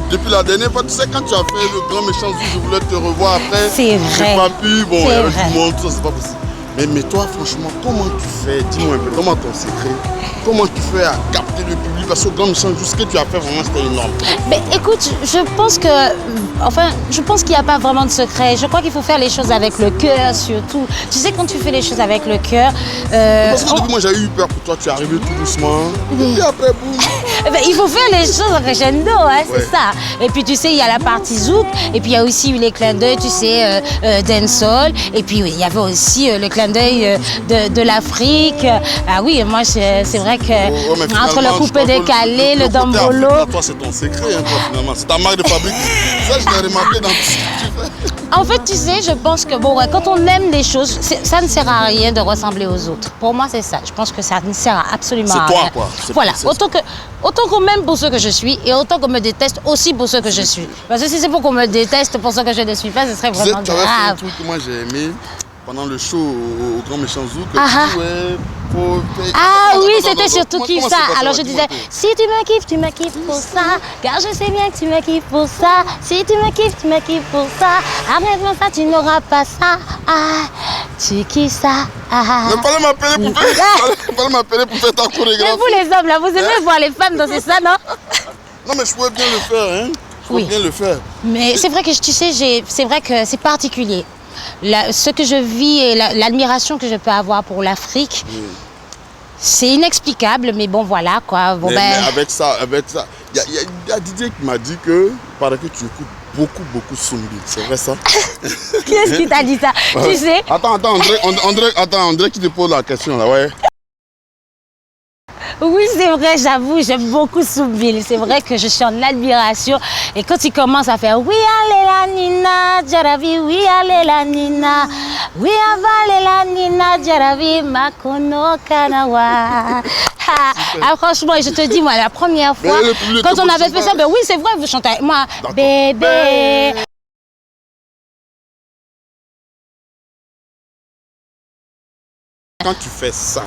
depuis la dernière fois, tu sais, quand tu as fait le grand méchant Zou, je voulais te revoir après. C'est vrai. J'ai pas pu, bon, c'est avec vrai. tout le monde, tout ça, c'est pas possible. Mais toi, franchement, comment tu fais? Dis-moi un peu, comment ton secret? Comment tu fais à capter le public? Parce que grand méchant Zou, ce que tu as fait, vraiment, c'était énorme. Mais écoute, je pense que, enfin, je pense qu'il n'y a pas vraiment de secret. Je crois qu'il faut faire les choses avec le cœur, surtout. Tu sais, quand tu fais les choses avec le cœur... Parce que depuis, moi, j'ai eu peur pour toi. Tu es arrivé tout doucement. Et après, boum. Ben, il faut faire les choses en crescendo, hein, Ouais. c'est ça. Et puis tu sais, il y a la partie zouk, et puis il y a aussi eu les clins d'œil, tu sais, dancehall, et puis il y avait aussi le clin d'œil de l'Afrique. Ah oui, moi c'est vrai que mais entre le coupé je pense que décalé, le côté dombolo... africain, toi, c'est ton secret, hein, toi, finalement. C'est ta marque de fabrique. Ça, je l'ai remarqué dans tout ce que tu fais. En fait, tu sais, je pense que bon, ouais, quand on aime les choses, ça ne sert à rien de ressembler aux autres. Pour moi, c'est ça. Je pense que ça ne sert absolument à rien. C'est toi, quoi. Voilà, autant qu'on m'aime pour ce que je suis et autant qu'on me déteste aussi pour ce que je suis. Parce que si c'est pour qu'on me déteste pour ce que je ne suis pas, ce serait vraiment Tu avais fait un grave. truc que moi j'ai aimé pendant le show au Grand Méchant Zou. Que Ah, tu dis, ouais, faut... Ah oui, Attends, c'était surtout comment kiff c'est ça. passé, Alors ouais, je dis-moi disais, un peu. si tu me kiffes pour ça, car je sais bien que tu me kiffes pour ça. Si tu me kiffes pour ça, arrête-moi ça, tu n'auras pas ça. Ah, tu kiffes ça. Ah. Mais fallait m'appeler pour faire... fallait m'appeler pour faire ta Mais chorégraphie. vous les hommes là, vous aimez voir les femmes danser ça, non? Non, mais je pouvais bien le faire, hein. Je pouvais Oui. bien le faire. Mais c'est vrai que tu sais, c'est vrai que c'est particulier. Ce que je vis et l'admiration que je peux avoir pour l'Afrique, c'est inexplicable, mais bon voilà quoi. Bon, Mais ben, avec ça, il y a Didier qui m'a dit que il paraît que tu écoutes beaucoup Sumbi. C'est vrai ça? qui est-ce qui t'a dit ça? Tu sais? Attends, André qui te pose la question là, ouais. Oui, c'est vrai, j'avoue, j'aime beaucoup Soubil. C'est vrai que je suis en admiration. Et quand il commence à faire oui, allez la Nina, Jaravi, oui, allez la Nina, oui, allez la Nina, Jaravi, Makono Kanawa. Ah, franchement, je te dis, moi, la première fois, le public quand te on avait motive, fait ça, ben oui, c'est vrai, vous chantez avec moi, D'accord. bébé. Quand tu fais ça,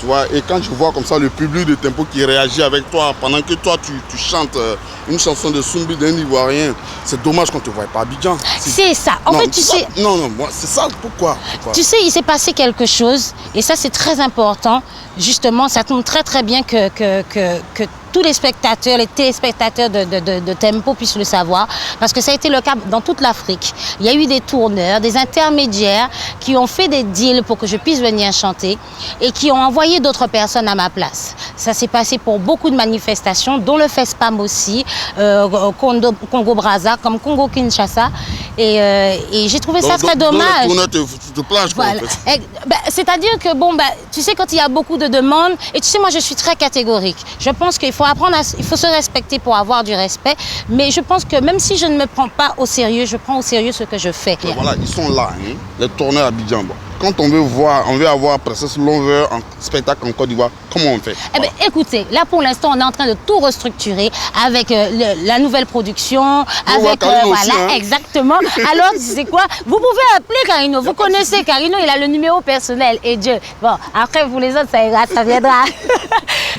tu vois, et quand je vois comme ça le public de Tempo qui réagit avec toi pendant que toi tu chantes une chanson de Sumbi d'un Ivoirien, c'est dommage qu'on ne te voit pas à Abidjan. C'est ça. En fait, tu sais... Non, moi, c'est ça. Pourquoi? Tu sais, il s'est passé quelque chose, et ça c'est très important. Justement, ça tombe très bien que tous les spectateurs, les téléspectateurs de Tempo puissent le savoir, parce que ça a été le cas dans toute l'Afrique. Il y a eu des tourneurs, des intermédiaires qui ont fait des deals pour que je puisse venir chanter et qui ont envoyé d'autres personnes à ma place. Ça s'est passé pour beaucoup de manifestations, dont le FESPAM aussi, Congo-Brazza, comme Congo-Kinshasa. Et j'ai trouvé ça très dommage. Donc le tourneur te plage, quoi, Voilà. en fait. C'est-à-dire que, bon, tu sais, quand il y a beaucoup de demandes, et tu sais, moi, je suis très catégorique. Je pense qu'il faut apprendre il faut se respecter pour avoir du respect, mais je pense que même si je ne me prends pas au sérieux, je prends au sérieux ce que je fais. Donc voilà, ils sont là, hein, les tourneurs à Abidjan. Bon. Quand on veut avoir Princesse Lover en spectacle en Côte d'Ivoire, comment on fait? Eh bien, écoutez, là pour l'instant, on est en train de tout restructurer avec la nouvelle production, avec Carino voilà, aussi, hein. Exactement. Alors, tu sais quoi? Vous pouvez appeler Carino. Vous connaissez Carino, il a le numéro personnel et Dieu. Bon, après vous les autres, ça ira, ça viendra.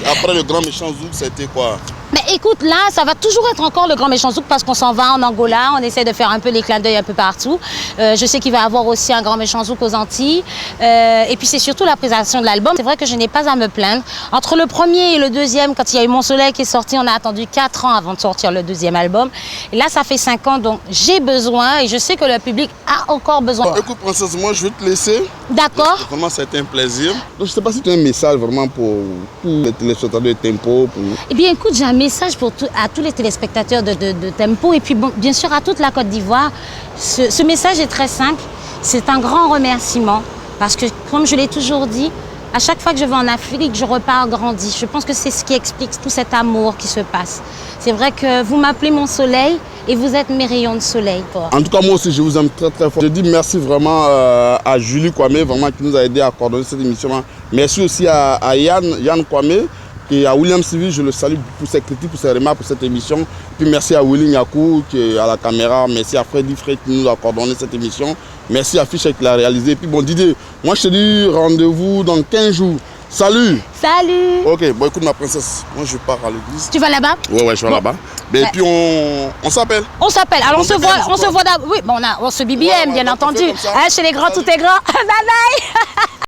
Après le Grand Méchant Zouk, c'était quoi? Mais écoute, là, ça va toujours être encore le Grand Méchant Zouk parce qu'on s'en va en Angola, on essaie de faire un peu les clins d'œil un peu partout. Je sais qu'il va y avoir aussi un Grand Méchant Zouk aux Antilles. Et puis c'est surtout la présentation de l'album. C'est vrai que je n'ai pas à me plaindre. Entre le premier et le deuxième, quand il y a eu Mon Soleil qui est sorti, on a attendu 4 ans avant de sortir le deuxième album. Et là, ça fait 5 ans, donc j'ai besoin et je sais que le public a encore besoin. Bon, écoute, Princesse, moi, je vais te laisser. D'accord. Vraiment, ça a été un plaisir. Donc, je ne sais pas si tu as un message vraiment pour tous les téléspectateurs de Tempo. Eh bien, écoute, j'ai un message à tous les téléspectateurs de Tempo et puis bon, bien sûr à toute la Côte d'Ivoire. Ce message est très simple. C'est un grand remerciement parce que, comme je l'ai toujours dit, à chaque fois que je vais en Afrique, je repars grandi. Je pense que c'est ce qui explique tout cet amour qui se passe. C'est vrai que vous m'appelez mon soleil et vous êtes mes rayons de soleil. En tout cas, moi aussi, je vous aime très fort. Je dis merci vraiment à Julie Kwame, vraiment, qui nous a aidé à coordonner cette émission. Merci aussi à Yann Kwame et à William Civil. Je le salue pour ses critiques, pour ses remarques, pour cette émission. Puis merci à Willy Nyakou qui est à la caméra. Merci à Freddy Frey qui nous a coordonné cette émission. Merci à Fischer qui l'a réalisé. Et puis bon, Didier, moi je te dis rendez-vous dans 15 jours Salut. Salut. Ok, bon écoute ma princesse, moi je pars à l'église. Tu vas là-bas? Ouais, je vais là-bas. Et puis on s'appelle. On s'appelle. Alors on se voit d'abord. Oui, bon, on se BBM, Ouais, bien donc on entendu. fait comme ça. Hein, chez les grands, tout est grand. Bye bye.